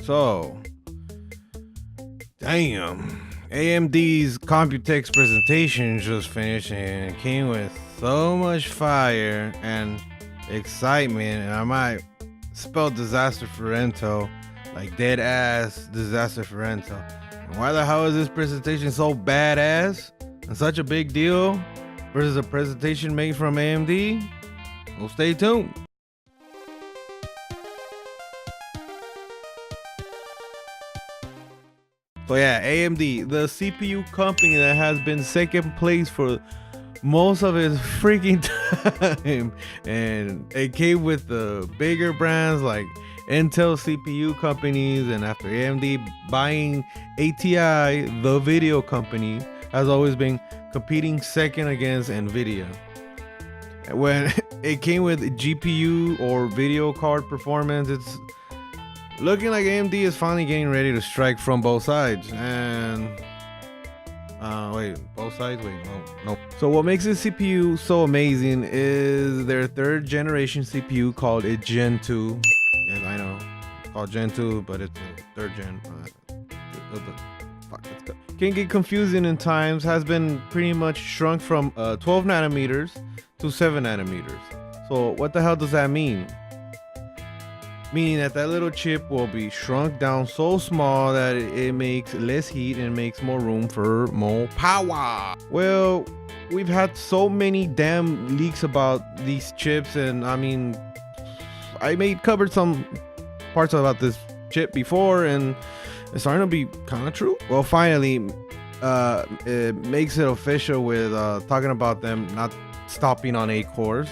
So, damn, AMD's computex presentation just finished and it came with so much fire and excitement, and I might spell disaster for Intel, like dead ass disaster for Intel. And why the hell is this presentation so badass and such a big deal versus a presentation made from AMD? Well, stay tuned. So yeah, AMD, the CPU company that has been second place for most of its freaking time, and it came with the bigger brands like Intel CPU companies, and after AMD buying ATI, the video company, has always been competing second against Nvidia. When it came with GPU or video card performance, it's looking like AMD is finally getting ready to strike from both sides. And both sides? No. So what makes this CPU so amazing is their third generation CPU called a Gen 2. Yes, I know, it's called Gen 2, but it's a third gen. Can get confusing in times. Has been pretty much shrunk from 12 nanometers to 7 nanometers. So what the hell does that mean? Meaning that little chip will be shrunk down so small that it makes less heat and makes more room for more power. Well, we've had so many damn leaks about these chips, and I mean, I covered some parts about this chip before, and it's starting to be kind of true. Well, finally, it makes it official with talking about them not stopping on 8 cores,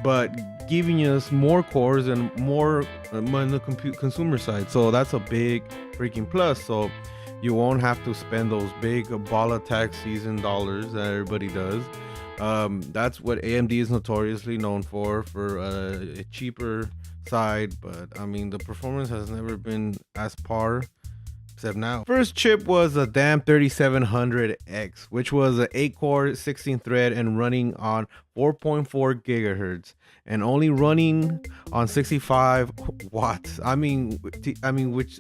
but giving us more cores and more on the consumer side. So that's a big freaking plus. So you won't have to spend those big ball of tax season dollars that everybody does. That's what AMD is notoriously known for a cheaper side, but I mean, the performance has never been as par except now. First chip was a damn 3700X, which was an 8-core 16 thread and running on 4.4 gigahertz and only running on 65 watts. I mean, which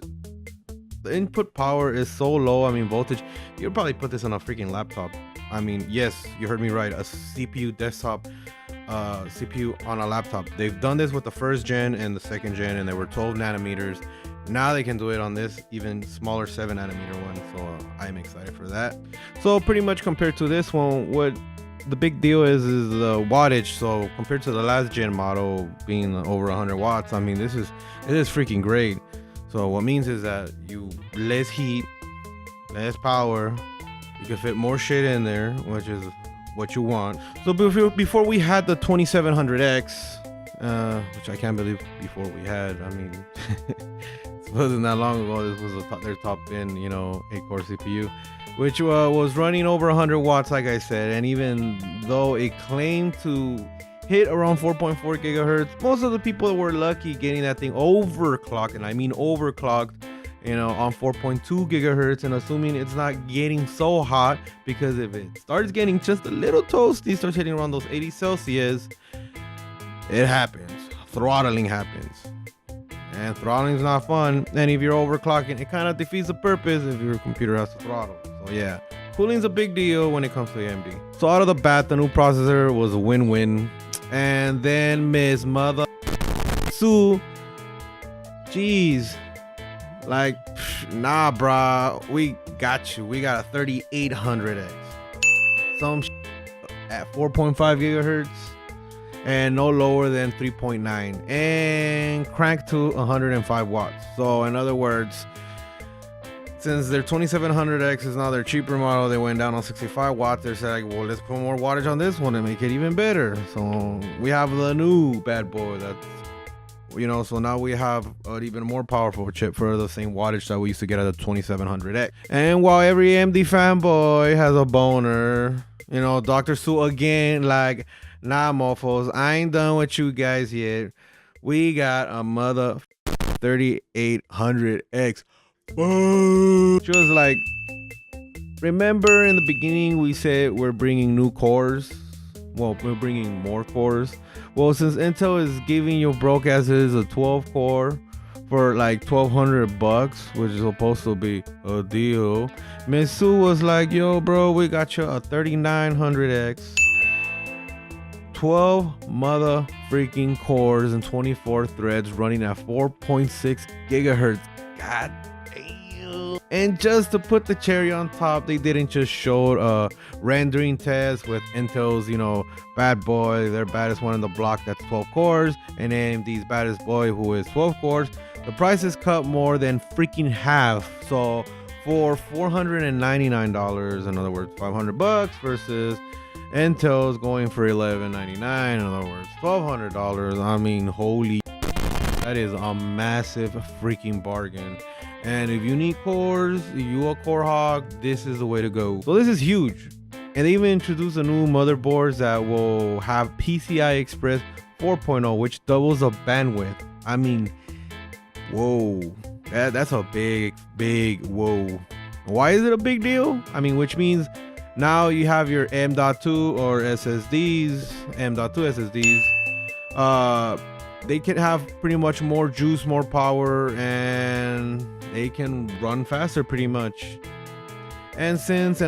the input power is so low. I mean, voltage, you'll probably put this on a freaking laptop. I mean, yes, you heard me right, a CPU desktop CPU on a laptop. They've done this with the first gen and the second gen, and they were 12 nanometers. Now they can do it on this even smaller 7 nanometer one, so I'm excited for that. So pretty much compared to this one, what the big deal is the wattage. So compared to the last gen model being over 100 watts, I mean, it is freaking great. So what means is that you less heat, less power, you can fit more shit in there, which is what you want. So before we had the 2700X, which I can't believe before we had, I mean, it wasn't that long ago. This was their top end, 8-core CPU, which was running over 100 watts, like I said. And even though it claimed to hit around 4.4 gigahertz, most of the people were lucky getting that thing overclocked, and I mean overclocked, on 4.2 gigahertz, and assuming it's not getting so hot, because if it starts getting just a little toasty, starts hitting around those 80 Celsius, it happens. Throttling happens. And throttling is not fun. And if you're overclocking, it kind of defeats the purpose if your computer has to throttle. So yeah, cooling's a big deal when it comes to AMD. So out of the bat, the new processor was a win-win. And then Miss Mother Sue, jeez, like, nah, brah, we got you. We got a 3800X, some at 4.5 gigahertz. And no lower than 3.9, and cranked to 105 watts. So in other words, since their 2700X is now their cheaper model, they went down on 65 watts. They're saying, well, let's put more wattage on this one and make it even better. So we have the new bad boy that's, so now we have an even more powerful chip for the same wattage that we used to get at the 2700X. And while every AMD fanboy has a boner, Dr. Sue again, like, nah, mofos, I ain't done with you guys yet. We got a mother 3800X. She was like, remember in the beginning we said we're bringing new cores? Well, we're bringing more cores. Well, since Intel is giving your broke asses a 12 core for like $1,200, which is supposed to be a deal. Mitsu was like, yo bro, we got you a 3900X, 12 mother freaking cores and 24 threads running at 4.6 gigahertz. God damn. And just to put the cherry on top, they didn't just show a rendering test with Intel's, bad boy, their baddest one in the block, that's 12 cores, and AMD's baddest boy, who is 12 cores. The price is cut more than freaking half. So for $499, in other words, $500 versus Intel's going for $1,199, in other words, $1,200. I mean, holy, that is a massive freaking bargain. And if you need cores, if you a core hog, this is the way to go. So this is huge. And they even introduced a new motherboards that will have PCI Express 4.0, which doubles the bandwidth. I mean, whoa, that's a big whoa. Why is it a big deal? I mean, which means now you have your M.2 or SSDs, M.2 SSDs. They can have pretty much more juice, more power, and they can run faster pretty much. And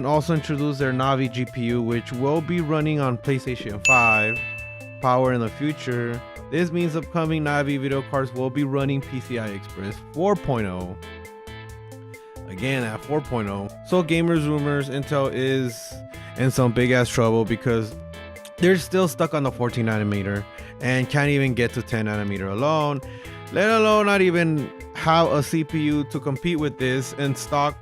also introduced their Navi GPU, which will be running on PlayStation 5 power in the future. This means upcoming Navi video cards will be running PCI Express 4.0. Again at 4.0. So gamers rumors, Intel is in some big ass trouble because they're still stuck on the 14 nanometer and can't even get to 10 nanometer alone, let alone not even have a CPU to compete with this in stock.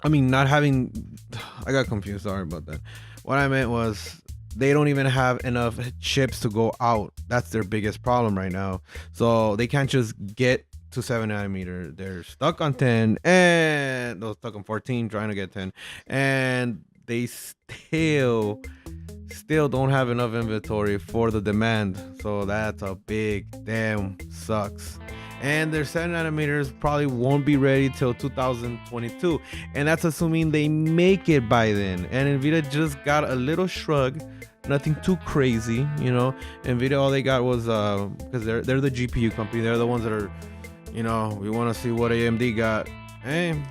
I mean, not having, I got confused, sorry about that. What I meant was they don't even have enough chips to go out. That's their biggest problem right now. So they can't just get to 7 nanometer. They're stuck on 10 and they're stuck on 14 trying to get 10, and they still don't have enough inventory for the demand. So that's a big damn sucks. And their 7 nanometers probably won't be ready till 2022, and that's assuming they make it by then. And Nvidia just got a little shrug, nothing too crazy, Nvidia, all they got was because they're the GPU company, they're the ones that are, we want to see what AMD got. Hey,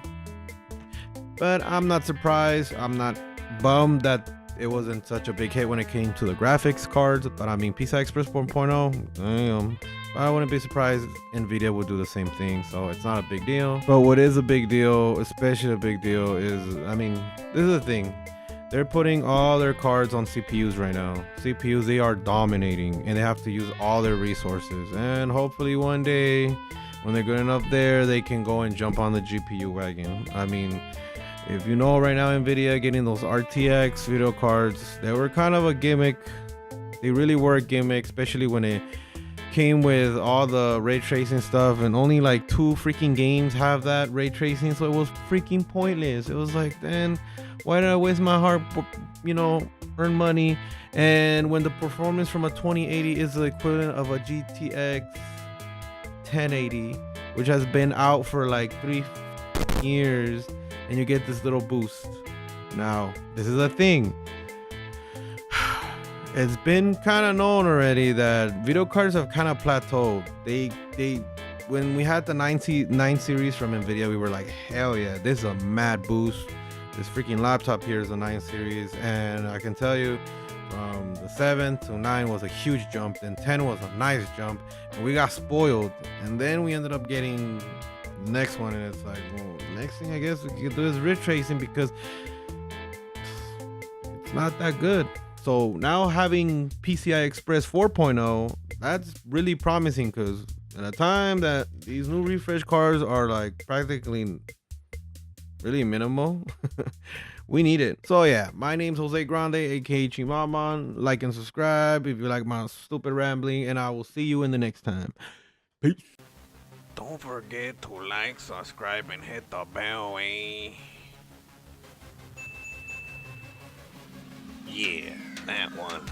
but I'm not surprised, I'm not bummed that it wasn't such a big hit when it came to the graphics cards. But I mean, PCI Express 4.0, damn, I wouldn't be surprised Nvidia would do the same thing. So it's not a big deal. But what is a big deal, especially a big deal, is, I mean, this is the thing, they're putting all their cards on CPUs right now. CPUs, they are dominating, and they have to use all their resources. And hopefully one day when they're good enough there, they can go and jump on the GPU wagon. I mean, if you know, right now Nvidia getting those RTX video cards, they were kind of a gimmick. They really were a gimmick, especially when it came with all the ray tracing stuff, and only like 2 freaking games have that ray tracing, so it was freaking pointless. It was like, then why did I waste my heart, earn money? And when the performance from a 2080 is the equivalent of a GTX 1080, which has been out for like 3 years, and you get this little boost. Now, this is a thing. It's been kind of known already that video cards have kind of plateaued. They when we had the 9 series from Nvidia, we were like, hell yeah, this is a mad boost. This freaking laptop here is a 9 series, and I can tell you, from the 7 to 9 was a huge jump, then 10 was a nice jump, and we got spoiled. And then we ended up getting the next one, and it's like, well, next thing I guess we could do is ray tracing, because it's not that good. So now having PCI Express 4.0, that's really promising, because at a time that these new refresh cards are like practically really minimal, we need it. So yeah, my name's Jose Grande, aka Chimaman. Like and subscribe if you like my stupid rambling, and I will see you in the next time. Peace. Don't forget to like, subscribe, and hit the bell, eh? Yeah, that one.